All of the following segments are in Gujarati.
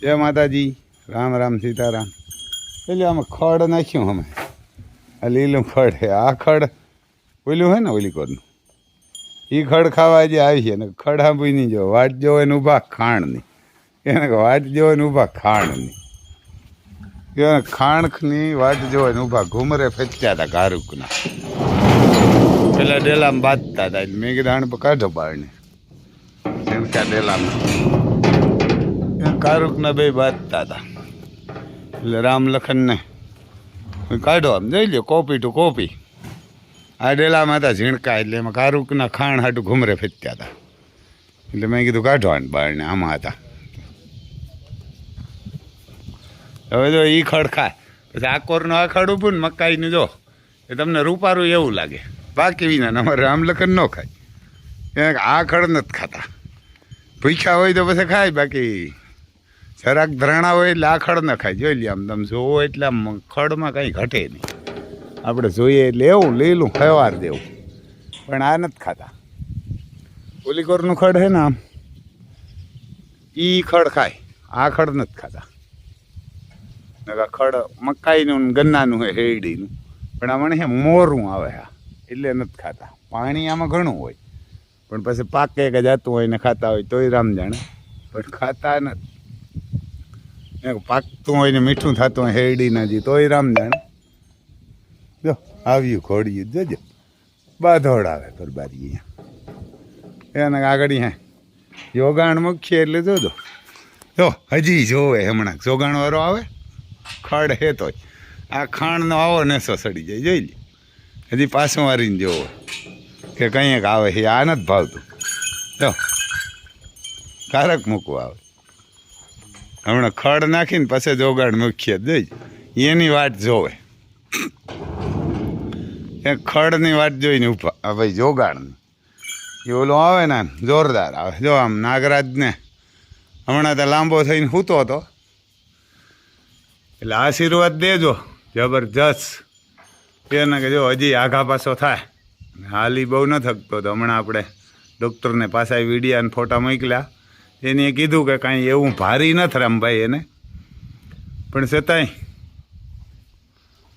જય માતાજી, રામ રામ સીતારામ. એટલે આમાં ખડ નાખ્યું અમે, આ લીલું ખડ છે. આ ખડ ઓલું હોય ને ઓલી કોરનું, એ ખડ ખાવા જે આવી છે ને ખડ સાંભળી નહીં જો વાટ જોવે ને ઊભા ખાણની, એને વાટ જોવે ને ઊભા ખાણની, એને ખાણની વાટ જોવે ને ઊભા ઘુમરે ફેંચ્યા હતા કારુકના. પેલા ડેલામાં બાંધતા હતા એટલે મેં કીધું આને કાઢો બારને શેણકા ડેલામાં કારુકના બે બાંધતા હતા. એટલે રામ લખનને કાઢો આમ જોઈ લો, કોપી ટુ કોપી. આ ડેલામાં હતા ઝીણકા, એટલે એમાં કારુકના ખાણ હાટું ઘુમરે ફેંચ્યા હતા. એટલે મેં કીધું કાઢો આને બારને, આમાં હતા. હવે જો એ ખડ ખાય પછી આકોરનો આ ખડ ઊભું ને મકાઈનું જો એ તમને રૂપારું એવું લાગે, બાકી વિના અમારે રામલખન ન ખાય. આ ખડ નથી ખાતા, ભૂખ્યા હોય તો પછી ખાય, બાકી જરાક ધરાણા હોય એટલે આ ખડ ન ખાય. જોઈ લે આમ તમે જોવો એટલે આમ ખડમાં કંઈ ઘટે નહીં. આપણે જોઈએ એટલે એવું લીલું ખવાર દેવું, પણ આ નથી ખાતા. ઓલીકોરનું ખડ છે ને આમ, એ ખડ ખાય, આ ખડ નથી ખાતા. ખડ મકાઈનું ગન્નાનું હોય હેરડીનું, પણ આમાં હે મોરું આવે હા, એટલે નથી ખાતા. પાણી આમાં ઘણું હોય, પણ પછી પાકે કે જતું હોય ને ખાતા હોય તોય રામ જાણે, પણ ખાતા નથી. પાકતું હોય ને મીઠું થતું હોય હેરડીના જી તોય રામ જાણે. જો આવ્યું ખોડિયું જોજો, બાધોડ આવે પરબારી એને આગળ હે યોગાણ મૂકીએ એટલે જોજો. જો હજી જોવે હમણાં જોગાણવાળો આવે ખડ હે તોય આ ખાણનો આવો નેસો સડી જાય. જોઈ લે હજી પાછું વારીને જોવો કે કંઈક આવે છે. આ નથી ભાવતું, જો કારક મૂકવા આવે. હમણાં ખડ નાખીને પછી જોગાણ મૂકીએ જોઈ એની વાટ જોવે, એ ખડની વાટ જોઈને ઊભા. ભાઈ જોગાણની એ ઓલો આવે ને જોરદાર આવે. જો આમ નાગરાજને હમણાં તો લાંબો થઈને સૂતો હતો, એટલે આશીર્વાદ દેજો જબરજસ્ત. એને કે જો હજી આઘા પાછો થાય, હાલી બહુ ન થકતો તો હમણાં આપણે ડૉક્ટરને પાછા વિડીયા અને ફોટા મોકલ્યા. એને કીધું કે કાંઈ એવું ભારી નથી રામભાઈ એને, પણ છતાંય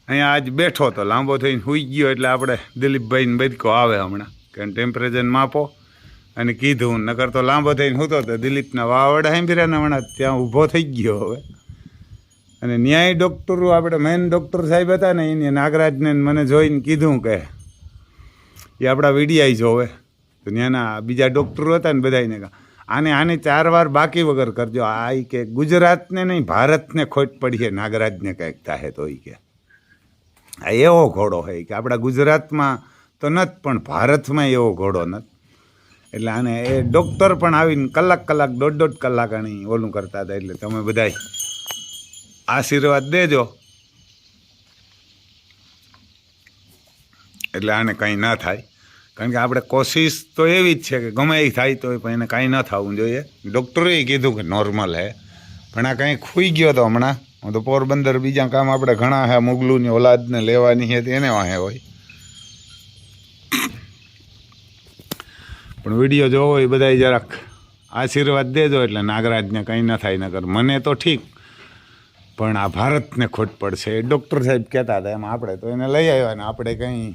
અહીંયા આજ બેઠો તો લાંબો થઈને સૂઈ ગયો. એટલે આપણે દિલીપભાઈને બદકો આવે હમણાં કે ટેમ્પરેચર માપો, અને કીધું નકર તો લાંબો થઈને સૂતો તો દિલીપના વાવડા સાંભળ્યા ને હમણાં ત્યાં ઊભો થઈ ગયો હવે. અને ન્યાય ડૉક્ટરો આપણે મેન ડૉક્ટર સાહેબ હતા ને એને નાગરાજને મને જોઈને કીધું કે એ આપણા વીડિયા જોવે. તો ત્યાંના બીજા ડૉક્ટરો હતા ને બધાને આને 4 વાર બાકી વગર કરજો. આ કે ગુજરાતને નહીં ભારતને ખોટ પડી છે નાગરાજને કંઈક થાય તો એ કે આ એવો ઘોડો હોય કે આપણા ગુજરાતમાં તો નથી પણ ભારતમાં એવો ઘોડો નથી. એટલે આને એ ડૉક્ટર પણ આવીને કલાક 1.5 કલાક આની ઓલું કરતા હતા. એટલે તમે બધાય આશીર્વાદ દેજો એટલે આને કંઈ ના થાય. કારણ કે આપણે કોશિશ તો એવી જ છે કે ગમે એ થાય તો પણ એને કાંઈ ન થવું જોઈએ. ડૉક્ટરે કીધું કે નોર્મલ હે, પણ આ કંઈ ખૂઈ ગયો તો હમણાં. હું તો પોરબંદર બીજા કામ આપણે ઘણા હે, મુગલુની ઓલાદને લેવાની છે એને વાહે હોય. પણ વિડીયો જોવો એ બધા જરાક આશીર્વાદ દેજો એટલે નાગરાજને કંઈ ન થાય. નકર મને તો ઠીક, પણ આ ભારતને ખોટ પડશે એ ડૉક્ટર સાહેબ કહેતા હતા. એમાં આપણે તો એને લઈ આવ્યા ને આપણે કંઈ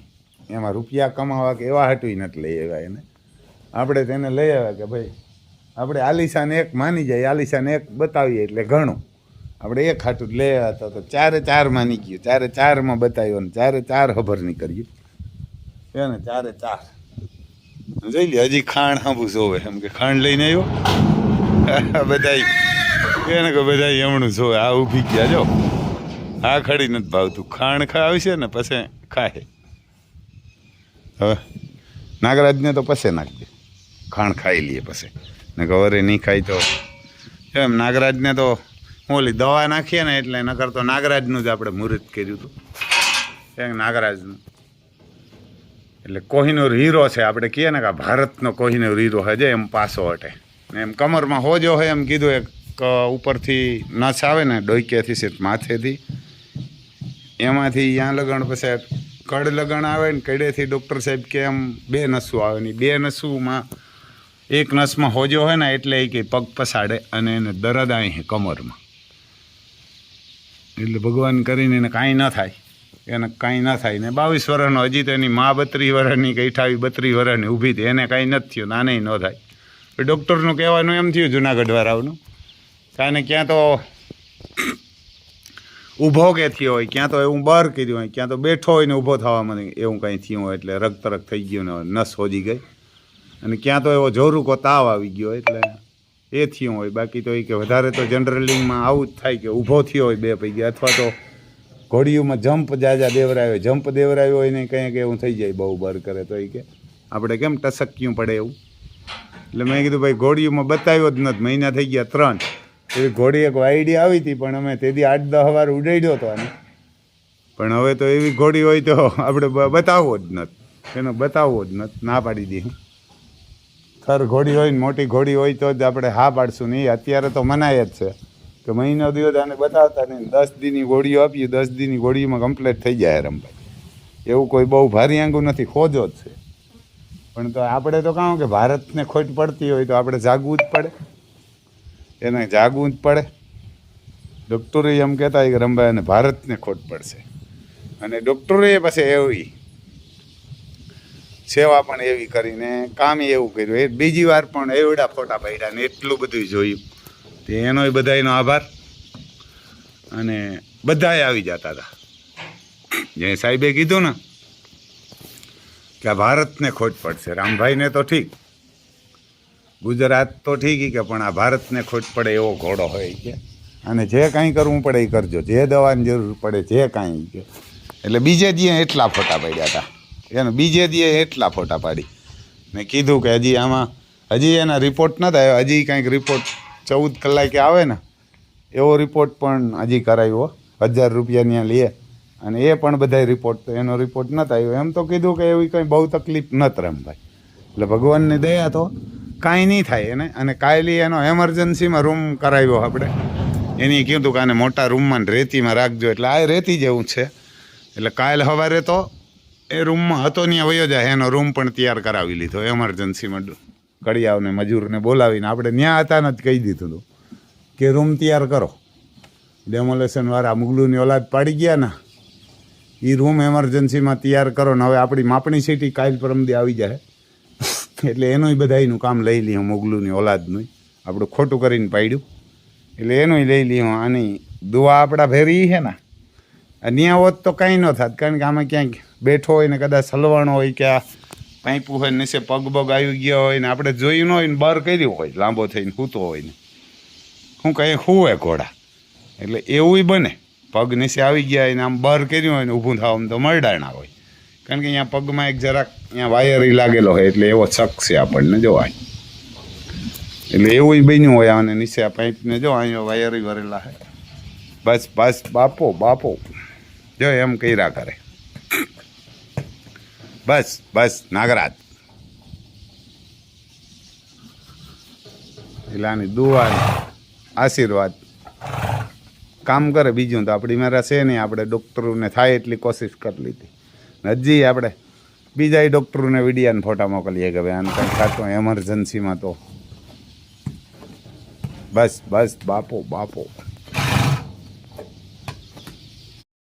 એમાં રૂપિયા કમાવા કે એવા હાટું નથી લઈ આવ્યા એને. આપણે તેને લઈ આવ્યા કે ભાઈ આપણે આલિશાને એક માની જાય, આલિશાને એક બતાવીએ એટલે ઘણું. આપણે એક હાટું લઈ આવ્યા હતા તો 4 માની ગયું, 4 બતાવ્યો ને 4 ખબર નહીં કર્યું એને 4 જોઈ લે. હજી ખાણ હાંભું જોવે એમ કે ખાંડ લઈને આવ્યો બધાય એને કે બધા હમણું જોવે. આ ઊભી ગયા જો, આ ખડી નથી ભાવતું. ખાણ આવશે ને પછી ખાય. હવે નાગરાજને તો પછી નાખજે, ખાણ ખાઈ લઈએ પછી ને ગવરે નહીં ખાય તો એમ. નાગરાજને તો ઓલી દવા નાખીએ ને એટલે નકર તો નાગરાજનું જ આપણે મુહૂર્ત કર્યું હતું એમ નાગરાજનું. એટલે કોહિનૂર હીરો છે આપણે કહીએ ને કે ભારતનો કોહિનૂર હીરો હજે એમ પાસો હટે ને. એમ કમરમાં હોજો હોય એમ કીધું. એક ઉપરથી નસ આવે ને ડોક્યાથી સીટ માથેથી, એમાંથી ત્યાં લગણ પછી કડ લગણ આવે ને કડેથી ડૉક્ટર સાહેબ કે એમ 2 નસું આવે ને 2 નસુમાં એક નસમાં હોજો હોય ને એટલે એ કે પગ પસાડે અને એને દરદ આવી છે કમરમાં. એટલે ભગવાન કરીને એને કાંઈ ન થાય, એને કાંઈ ન થાય ને 22 વર્ષનો હજી તો એની મા 32 વર્ષની કે 28-32 વર્ષની ઊભી હતી, એને કાંઈ નથી થયું, નાને ન થાય. ડૉક્ટરનું કહેવાનું એમ થયું જુનાગઢવાળાઓનું, કાંઈ ને ક્યાં તો ઊભો કે થયો હોય, ક્યાં તો એવું બહાર કર્યું હોય, ક્યાં તો બેઠો હોય ને ઊભો થવામાં એવું કંઈ થયું હોય એટલે રક્તરક થઈ ગયું ને નસ હોજી ગઈ, અને ક્યાં તો એવો જોરુકો તાવ આવી ગયો એટલે એ થયું હોય. બાકી તો એ કે વધારે તો જનરલિંગમાં આવું જ થાય કે ઊભો થયો હોય 2 પૈકી, અથવા તો ઘોડીઓમાં જમ્પ જાજા દેવરાયો હોય ને કંઈક એવું થઈ જાય બહુ બર કરે તો એ કે આપણે કેમ ટસક્યું પડે એવું. એટલે મેં કીધું ભાઈ ઘોડીઓમાં બતાવ્યો જ નથી, મહિના થઈ ગયા 3. એવી ઘોડી એક વાયડી આવી હતી પણ અમે તેથી 8-10 વાર ઉડાડ્યો હતો આને, પણ હવે તો એવી ઘોડી હોય તો આપણે બતાવવો જ નથી, એનો બતાવવો જ નથી, ના પાડી દઈએ. ખર ઘોડી હોય ને મોટી ઘોડી હોય તો જ આપણે હા પાડશું નહીં. અત્યારે તો મનાય જ છે કે મહિનો દિવસ આને બતાવતા નહીં, 10 દીની ઘોડીઓ આપીએ, 10 દીની ઘોડીમાં કમ્પ્લીટ થઈ જાય રમભાઈ. એવું કોઈ બહુ ભારી આંગું નથી, ખોજો જ છે. પણ તો આપણે તો કહું કે ભારતને ખોટ પડતી હોય તો આપણે જાગવું જ પડે, એને જાગવું જ પડે. ડૉક્ટરે એમ કહેતા હોય કે રમભાઈ અને ભારતને ખોટ પડશે, અને ડૉક્ટરે પછી એવી સેવા પણ એવી કરીને કામ એવું કર્યું, એ બીજી વાર પણ એવડા ફોટા પાડ્યા ને એટલું બધું જોયું, તે એનોય બધાનો આભાર. અને બધાએ આવી જતા હતા, જે સાહેબે કીધું ને કે આ ભારતને ખોટ પડશે, રામભાઈને તો ઠીક, ગુજરાત તો ઠીક કે પણ આ ભારતને ખોટ પડે એવો ઘોડો હોય કે, અને જે કાંઈ કરવું પડે એ કરજો, જે દવાની જરૂર પડે જે કાંઈ કે. એટલે બીજે દીએ એટલા ફોટા પાડ્યા હતા એને, બીજે દીએ એટલા ફોટા પાડી ને કીધું કે હજી આમાં હજી એના રિપોર્ટ નથી આવ્યો, હજી કાંઈક રિપોર્ટ 14 કલાકે આવે ને એવો રિપોર્ટ પણ હજી કરાવ્યો, 1000 રૂપિયા લે, અને એ પણ બધા રિપોર્ટ, એનો રિપોર્ટ નથી આવ્યો. એમ તો કીધું કે એવી કંઈ બહુ તકલીફ નથી રમભાઈ, એટલે ભગવાનની દયા તો કાંઈ નહીં થાય એને. અને કાયલી એનો એમરજન્સીમાં રૂમ કરાવ્યો આપણે, એની કીધું કે આને મોટા રૂમમાં રેતીમાં રાખજો, એટલે આ રેતી જેવું છે. એટલે કાલ સવારે તો એ રૂમમાં હતો ત્યાં વયો જાય, એનો રૂમ પણ તૈયાર કરાવી લીધો એમરજન્સીમાં. કડિયાઓને મજૂરને બોલાવીને આપણે ત્યાં હતા ને જ કહી દીધું હતું કે રૂમ તૈયાર કરો. ડેમોલેશનવાળા મુગલુની ઓલાદ પાડી ગયા ને, એ રૂમ એમરજન્સીમાં તૈયાર કરો ને હવે આપણી માપણી સીટી કાલ પરમદી આવી જાય, એટલે એનું બધાનું કામ લઈ લીધું, મોગલુની ઓલાદનું આપણું ખોટું કરીને પાડ્યું, એટલે એનું લઈ લીધું. આની દુઆ આપણા ભેરી છે ને, ત્યાં હોત તો કાંઈ ન થાત, કારણ કે આમાં ક્યાંક બેઠો હોય ને કદાચ હલવાણો હોય કે આ પાઇપું હોય નીચે પગ બગ આવી ગયા હોય ને આપણે જોયું ન હોય ને બહાર કર્યું હોય લાંબો થઈને સૂતો હોય ને, શું કંઈ હુંવે ઘોડા, એટલે એવું બને પગ નીચે આવી ગયા હોય ને આમ બહાર કર્યું હોય ને ઊભું થવામાં તો મરડાણા હોય, કારણ કે અહીંયા પગમાં એક જરાક અહીંયા વાયર લાગેલો હોય એટલે એવો શક છે આપણને જોવાય. એટલે એવું બન્યું હોય, અને નીચે આ પાઇપને જો અહીંયા વાયર વરેલા હોય. બસ બસ બાપો બાપો જો એમ કર્યા કરે, બસ બસ નાગરાજ. એટલે આની દુઆ આશીર્વાદ કામ કરે, બીજું તો આપણી મારા છે નહીં. આપણે ડૉક્ટરોને થાય એટલી કોશિશ કરી લીધી, હજી આપણે બીજા ડૉક્ટરોને વિડીયાને ફોટા મોકલીએ કે ભાઈ આને કંઈ થતું એમરજન્સીમાં તો બસ બસ બાપો બાપો.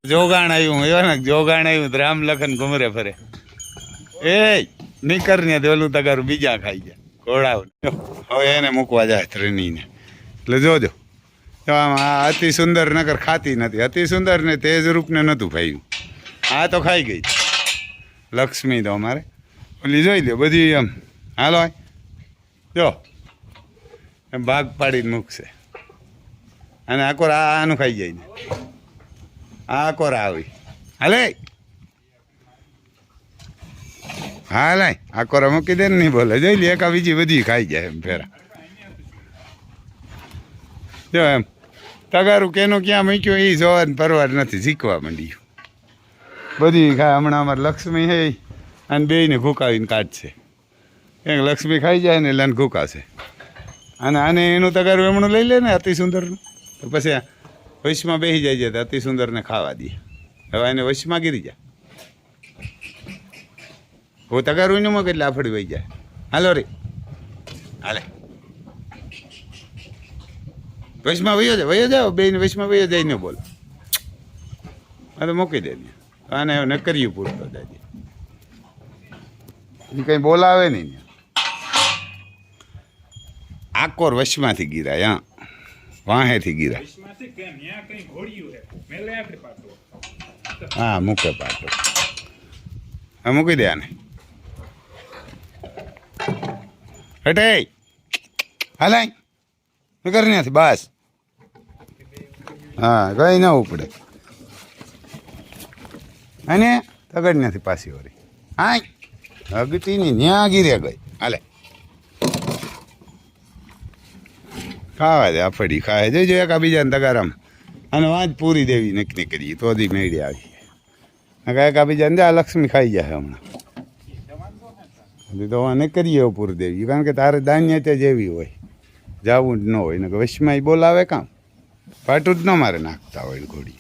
જોગાણ આવ્યું એવા ને, જોગાણ આવ્યું રામ લખન ઘુમરે ફરે, એ નીકર ને ઓલું તગારું બીજા ખાઈ જાય ઘોડાઓ. હવે એને મૂકવા જાય ત્રણેયને, એટલે જોજો આમ આ અતિ સુંદર નગર ખાતી નથી, અતિ સુંદર ને તેજ રૂપને નહોતું ભાઈ, આ તો ખાઈ ગઈ લક્ષ્મી. તો અમારે ઓલી જોઈ લો બધી એમ હાલો જો એમ ભાગ પાડીને મૂકશે, અને આકોર આનું ખાઈ જાય ને આ કોરા આવી હાલે હા લાય આ કોરા મૂકી દે ને, નહીં બોલે જોઈ લે એકા બીજી બધી ખાઈ જાય એમ ફેરા. જો એમ તગારું કેનું ક્યાં મૂક્યું એ જોવાનું પરવાર નથી, શીખવા માંડ્યું બધી ખાય. હમણાં અમારે લક્ષ્મી હે અને બેયને ઘૂકાવીને કાઢશે, એક લક્ષ્મી ખાઈ જાય ને એટલે એને ઘૂકાશે, અને આને એનું તગારું એમણું લઈ લે ને અતિ સુંદરનું, તો પછી વશમાં બેસી જાય છે તો અતિ સુંદરને ખાવા દે. હવે એને વશમાં ગીરી જાય, હું તગારું એનું માં કેટલા આફડી વહી જાય. હાલો રે હાલે વચમાં વયો જાઓ બેન વચમાં વયો જઈને બોલ અરે મૂકી દે આને ન કર્યું પૂરતો દાદી એ કંઈ બોલાવે નહીં આકોર વચમાંથી ગીરાય હા વાહેથી ગીરાય હા મૂકે પાટો હા મૂકી દે આને હટે હાલાય કરી નથી બસ હા કઈ ના ઉપડે અને તગડ નથી પાછી વળી હા અગતી ની ન્યા ગીરે ગઈ હાલે ખાવા દે આફડી ખાય જોઈજો એકા બીજાને તગારામ અને વાંચ પૂરી દેવી નક્કી કરીએ તો દી મેળી આવી એકા બીજાને જા લક્ષ્મી ખાઈ જાય હમણાં તો વાને કરીએ પૂરી દેવી કારણ કે તારે દાન્ય જેવી હોય જવું જ ન હોય ને વશમાં એ બોલાવે કામ પાટું જ ન મારે નાખતા હોય ઘોડી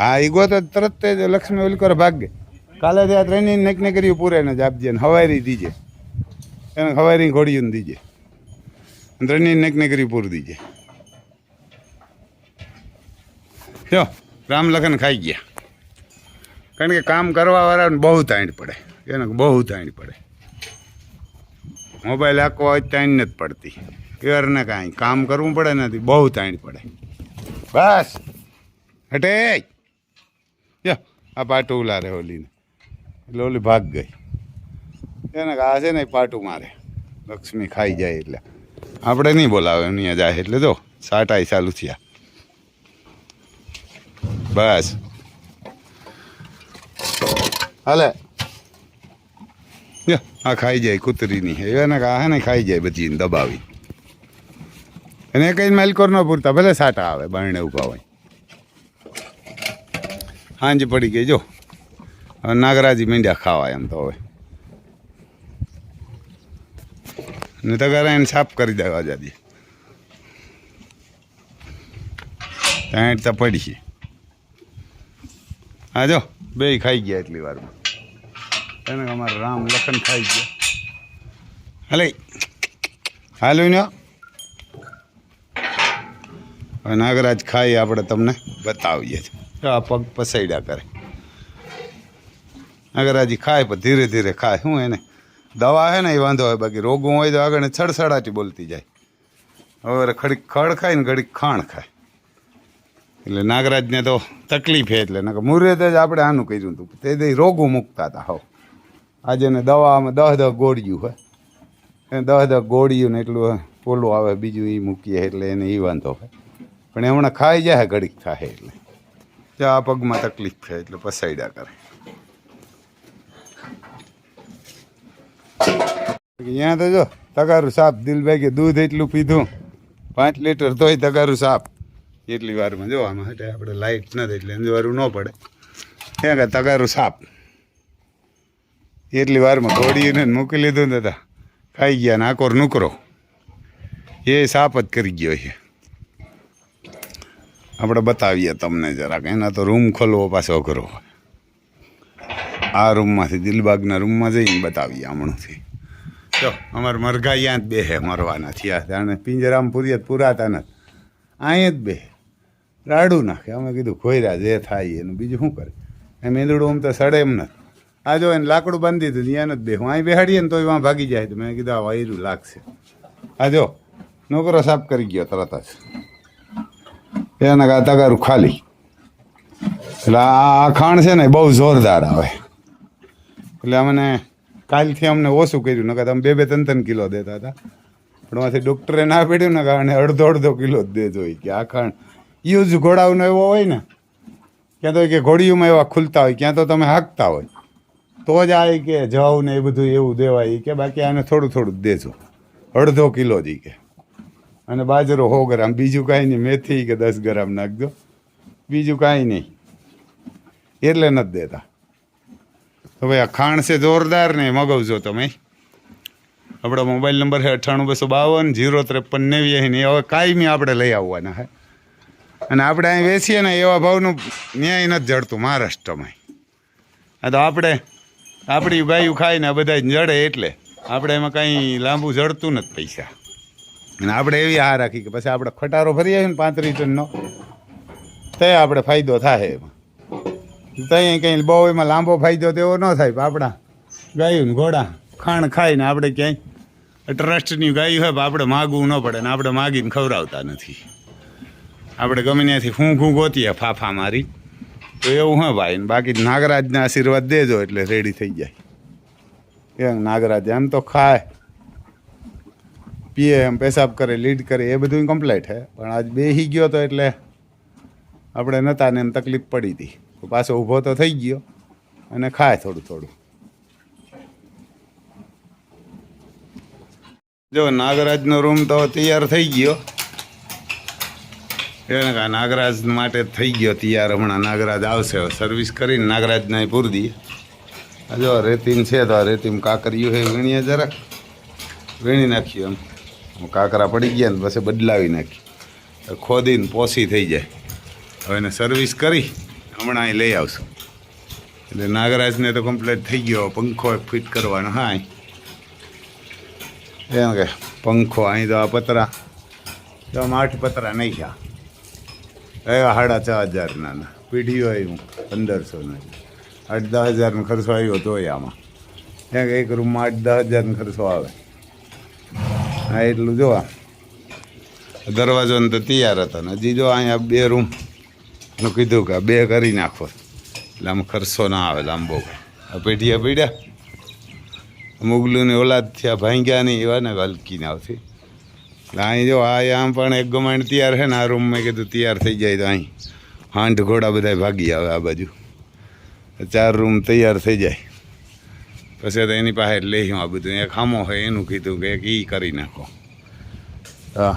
હા એ ગોતો તરત જ લક્ષ્મી ઓલી કરે ભાગે કાલે ત્યાં ટ્રેનિંગ નક્કી કર્યું પૂરે ને જ આપજે ને હવારી દીજે એને હવારી ઘોડીઓને દીજે ટ્રેનિંગ નક્કી કરી પૂરું દીજે જો રામ લખન ખાઈ ગયા કારણ કે કામ કરવાવાળાને બહુ તાણ પડે એને બહુ તાણ પડે મોબાઈલ આખો હોય તાણ નથી પડતી એરને કાંઈ કામ કરવું પડે નથી બહુ તાણ પડે બસ હટે યો આ પાટું ઉલારે ઓલીને એટલે ઓલી ભાગ ગઈ એને આ છે ને પાટું મારે લક્ષ્મી ખાઈ જાય એટલે આપણે નહીં બોલાવે અહીંયા જાય એટલે જો સાટાઈ ચાલુ થયા બસ હાલે આ ખાઈ જાય કૂતરીની એને આ ને ખાઈ જાય બચીને દબાવી અને કઈ માલકોર ન પૂરતા ભલે સાટા આવે બારણે ઊભા હોય હાંજ પડી ગઈ જો હવે નાગરાજી મીંડ્યા ખાવા એમ તો હવે ને તગારા એને સાફ કરી દેવા જાદી ત્યાં તો પડી છે હા જો બે ખાઈ ગયા એટલી વારમાં એને અમારા રામ લખન ખાઈ ગયા હાલે હાલું ને હવે નાગરાજ ખાઈ આપણે તમને બતાવીએ છીએ આ પગ પસૈડ્યા કરે નાગરાજી ખાય પણ ધીરે ધીરે ખાય શું એને દવા હે ને એ વાંધો હોય બાકી રોગું હોય તો આગળ છડછડાટી બોલતી જાય હવે ઘડીક ખડ ખાય ને ઘડીક ખાણ ખાય એટલે નાગરાજને તો તકલીફ છે એટલે મુહૂર્ત જ આપણે આનું કર્યું હતું તે દઈ રોગું મૂકતા હતા હવ આજે ને દવામાં 10 ગોળિયું હોય એને 10 ગોળિયું ને એટલું પોલું આવે બીજું એ મૂકીએ એટલે એને એ વાંધો હોય પણ હમણાં ખાઈ જાય ઘડીક થાય એટલે આ પગમાં તકલીફ થાય એટલે પસાડ્યા કરે અહીંયા તો જો તગારું સાપ દિલભાઈ કે દૂધ એટલું પીધું 5 લીટર તોય તગારું સાપ એટલી વારમાં જો આમાં એટલે આપણે લાઇટ નથી એટલે અંજવારું ન પડે ત્યાં કે તગારું સાપ એટલી વારમાં ઘોડીને મૂકી લીધું ને હતા ખાઈ ગયા ને આકોર નુકરો એ સાપ જ કરી ગયો છે આપણે બતાવીએ તમને જરાક એના તો રૂમ ખોલવો પાછો અઘરો આ રૂમમાંથી દિલબાગના રૂમમાં જઈને બતાવીએ હમણાંથી જો અમારે મરઘા અહીંયા જ બેહે મરવાના થયા જાણે પિંજરામાં પૂરાતા નથી અહીંયા જ બેહે રાડું નાખે અમે કીધું ખોયરા જે થાય એનું બીજું શું કરે એમ ઈંદડું આમ તો સડે એમ નથી આ જો એને લાકડું બાંધી દીધું ત્યાં નથી બેહું અહીં બેહાડીએ ને તો વાં ભાગી જાય તો મેં કીધું આ વાયરું લાગશે આ જો નોકરો સાફ કરી ગયો તરત જ એને કા તગારું ખાલી એટલે આ ખાણ છે ને બહુ જોરદાર આવે એટલે અમને કાલથી અમને ઓછું કર્યું નકર તમે 2-3 કિલો દેતા હતા પણ એમાંથી ડૉક્ટરે ના પડ્યું ને કારણે અડધો કિલો જ દેજો કે આ ખાણ યુઝ ઘોડાઓનો એવો હોય ને ક્યાં તો કે ઘોડીઓમાં એવા ખુલતા હોય ક્યાં તો તમે હાંકતા હોય તો જ આ કે જવ ને એ બધું એવું દેવાય કે બાકી આને થોડું જ દેજો અડધો કિલો જ કે અને બાજરો 100 ગ્રામ બીજું કાંઈ નહીં મેથી કે 10 ગ્રામ નાખજો બીજું કાંઈ નહીં એટલે નથી દેતા તો ભાઈ આ ખાણ છે જોરદાર ને મગાવજો તમે આપણો મોબાઈલ નંબર છે 9852 053 હવે કાયમી આપણે લઈ આવવાના હે અને આપણે અહીં વેચીએ ને એવા ભાવનું ન્યાય નથી જડતું મહારાષ્ટ્રમાં આ તો આપણે આપણી ગાયું ખાઈને બધા જડે એટલે આપણે એમાં કંઈ લાંબુ જડતું નથી પૈસા. અને આપણે એવી આ રાખી કે પછી આપણે ખટારો ભરી આવીએ ને 35 ટનનો તો આપણે ફાયદો થાય એમાં. ત્યાં કંઈ બહુ એમાં લાંબો ફાયદો તેવો ન થાય. પણ આપણા ગાયું ને ઘોડા ખાણ ખાઈને આપણે ક્યાંય ટ્રસ્ટની ગાયું હોય આપણે માગવું ન પડે ને આપણે માગીને ખવડાવતા નથી. આપણે ગમે ત્યાંથી ફૂંખું ગોતીએ ફાફા મારી તો એવું હોય ભાઈ. ને બાકી નાગરાજના આશીર્વાદ દેજો એટલે રેડી થઈ જાય. એમ નાગરાજ એમ તો ખાય પીએ એમ પેશાબ કરે લીડ કરે એ બધું કમ્પ્લીટ હે. પણ આજ બેસી ગયો તો એટલે આપણે નહોતા ને એમ તકલીફ પડી હતી. પાછો ઊભો તો થઈ ગયો અને ખાય થોડું થોડું. જો નાગરાજનો રૂમ તો તૈયાર થઈ ગયો. એને કા નાગરાજ માટે થઈ ગયો તૈયાર. હમણાં નાગરાજ આવશે સર્વિસ કરીને નાગરાજને પૂરી દઈએ. જો રેતીમ છે તો આ રેતીમ કાકરિયું છે વીણીએ જરાક વીણી નાખ્યું એમ કાકરા પડી ગયા ને પછી બદલાવી નાખી ખોદીને પોસી થઈ જાય. હવે એને સર્વિસ કરી હમણાં અહીં લઈ આવશું. એટલે નાગરાજને તો કમ્પ્લીટ થઈ ગયો. પંખો ફિટ કરવાનો. હા એમ કે પંખો અહીં તો આ પતરા તો 8 પતરા નહીં ગયા એવા 4,500 પીઢીઓ આવ્યું 1,500 8-10 હજારનો ખર્ચો આવ્યો તોય આમાં. એક રૂમમાં 8-10 હજારનો ખર્ચો આવે. હા એટલું જોવા દરવાજો તો તૈયાર હતો ને હજી જો અહીંયા 2 રૂમનું કીધું કે 2 કરી નાખો એટલે આમાં ખર્ચો ના આવે લાંબો. આ પેઢીએ પીડ્યા મુગલુની ઓલાદ થયા ભાંગ્યા નહીં એવા ને હલકીને આવતી. એટલે અહીં જો આમ પણ એક ગમાણ તૈયાર છે ને આ રૂમમાં કીધું તૈયાર થઈ જાય તો અહીં હાંઠ ઘોડા બધા ભાગી આવે આ બાજુ. 4 રૂમ તૈયાર થઈ જાય પછી તો એની પાસે લઈ આ બધું. એક ખામો હોય એનું કીધું કે એક એ કરી નાખો. હા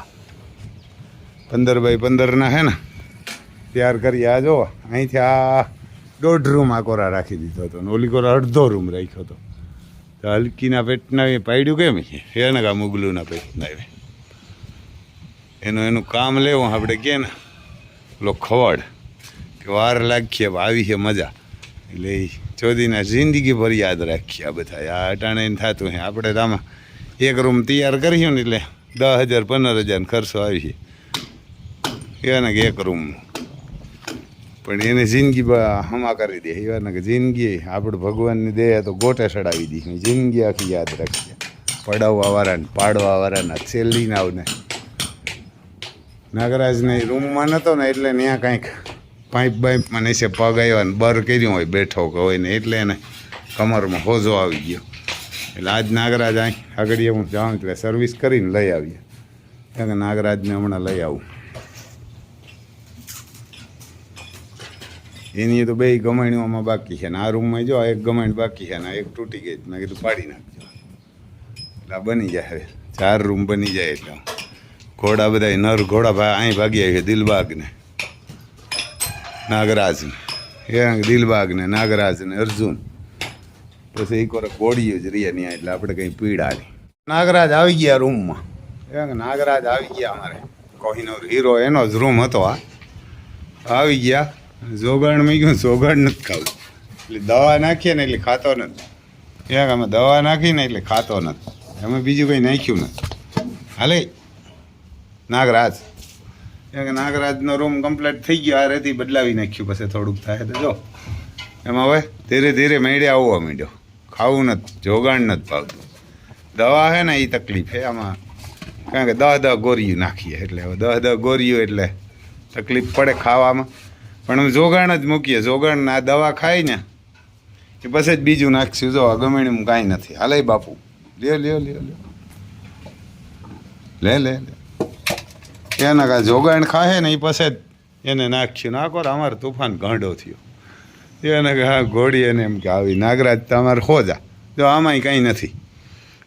15x15 હે ને તૈયાર કરી. આ જો અહીંથી આ 1.5 રૂમ આ કોરા રાખી દીધો હતો ને ઓલી કોરા અડધો રૂમ રાખ્યો હતો. તો હલકીના પેટના પાડ્યું કેમ છે એને કા મુગલુના પેટના એનું કામ લેવું આપણે કે ને પેલો ખવડ કે વાર લાગીએ આવી છે મજા. એટલે એ ચોદીના જિંદગી ભર યાદ રાખીએ આ બધા. આ અટાણે થતું હે આપણે તો આમાં 1 રૂમ તૈયાર કર્યો ને એટલે 10,000-15,000 ખર્ચો આવી છે એને કે 1 રૂમનું. પણ એને જિંદગી હમા કરી દે એને કે જિંદગી આપણે ભગવાનની દે તો ગોટે ચડાવી દી. જિંદગી આખી યાદ રાખીએ. પડાવવાવાળાને પાડવાવાળાના છેલ્લીને આવને નાગરાજને રૂમમાં નહોતો ને એટલે ત્યાં કાંઈક પાઇપમાં નીચે પગ આવ્યા ને બર કર્યું હોય બેઠો કે હોય ને એટલે એને કમરમાં હોજો આવી ગયો. એટલે આજ નાગરાજ અહીં આગળ હું જાઉં એટલે સર્વિસ કરીને લઈ આવીએ. કારણ કે નાગરાજને હમણાં લઈ આવું. એની તો 2 ગમાણીઓમાં બાકી છે ને આ રૂમમાં જો એક ગમાણ બાકી છે ને એક તૂટી ગઈ. મેં કીધું પાડી નાખજો એટલે આ બની જાય. 4 રૂમ બની જાય એટલે ઘોડા બધા નર ઘોડા અહીં ભાગી આવી છે દિલબાગને નાગરાજને દિલબાગને નાગરાજને અર્જુન. પછી એક વાર ઘોડીઓ જ રહીએ ત્યાં એટલે આપણે કંઈ પીડા નહીં. નાગરાજ આવી ગયા રૂમમાં. નાગરાજ આવી ગયા અમારે કોહિનૂર હીરો એનો જ રૂમ હતો. આ આવી ગયા જોગાણ મેં ગયું જોગાણ નથી ખાવું એટલે દવા નાખીએ ને એટલે ખાતો નથી. ત્યાં અમે દવા નાખીને એટલે ખાતો નથી. અમે બીજું કંઈ નાખ્યું નથી. હાલે નાગરાજ નાગરાજનો રૂમ કમ્પ્લીટ થઈ ગયો. આ રેતી બદલાવી નાખ્યું પછી થોડુંક થાય તો જો એમાં હવે ધીરે ધીરે મેળે આવવા માંડ્યો. ખાવું નથી જોગાણ નથી પાવતું. દવા છે ને એ તકલીફ છે આમાં કારણ કે 10 ગોળીઓ નાખીએ એટલે હવે 10 ગોળીઓ એટલે તકલીફ પડે ખાવામાં. પણ અમે જોગાણ જ મૂકીએ. જોગાણ આ દવા ખાઈ ને એ પછી જ બીજું નાખશું. જો ગમેણું કાંઈ નથી. હાલે બાપુ લ્યો લ્યો લ્યો લ્યો લે લે લે એના કાંઈ જોગાણ ખાહે ને એ પછી જ એને નાખ્યું. નાખો અમારે તુફાન ગાંડો થયો. એને કે હા ઘોડી એને એમ કે આવી નાગરાજ તમારે ખોજા. જો આમાંય કાંઈ નથી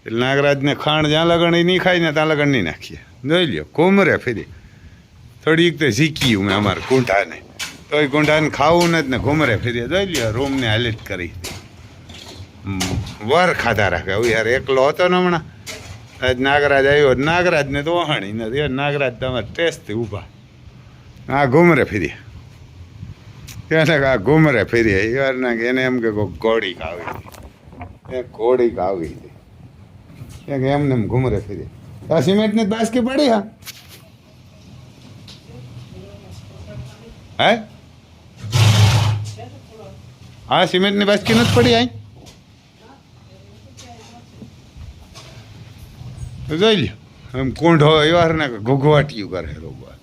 એટલે નાગરાજને ખાણ જ્યાં લગણ એ નહીં ખાય ને ત્યાં લગણ નહીં નાખીએ. જોઈ લ્યો કોમરે ફેરી થોડીક તો શીખ્યું મેં અમારે કૂંઠાને તોય કૂંઠાને ખાવું નથી ને ઘુમરે ફેરીએ. જોઈ લ્યો રૂમને હાલિટ કરી વર ખાધા રાખે. હવે યાર એકલો હતો ને હમણાં આજ નાગરાજ આવ્યો. નાગરાજને તો વહાણી નથી. નાગરાજ તમારે ટેસ્ટથી ઊભા આ ઘુમરે ફેરીએ. એને આ ઘુમરે ફેરીએ યાર ના કે એને એમ કે ઘોડી ખાવી એ ઘોડી ખાવી હતી. કે એમને એમ ઘુમરે ફરી આ સિમેન્ટની જ બાસ્કી પડી હા હે હા સિમેન્ટની બાસ્કી નથી પડી આઈ જોઈ લ્યો એમ કુંઢો એવાર ને ઘોઘવાટિયું કરે રોગવા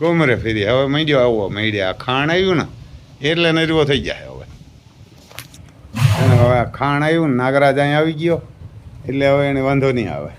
ઘુમરે ફરી હવે માંડ્યો આવવા માંડ્યા ખાણ આવ્યું ને એટલે નરવો થઈ જાય હવે અને હવે ખાણ આવ્યું ને નાગરાજ અહીં આવી ગયો એટલે હવે એને વાંધો નહીં આવે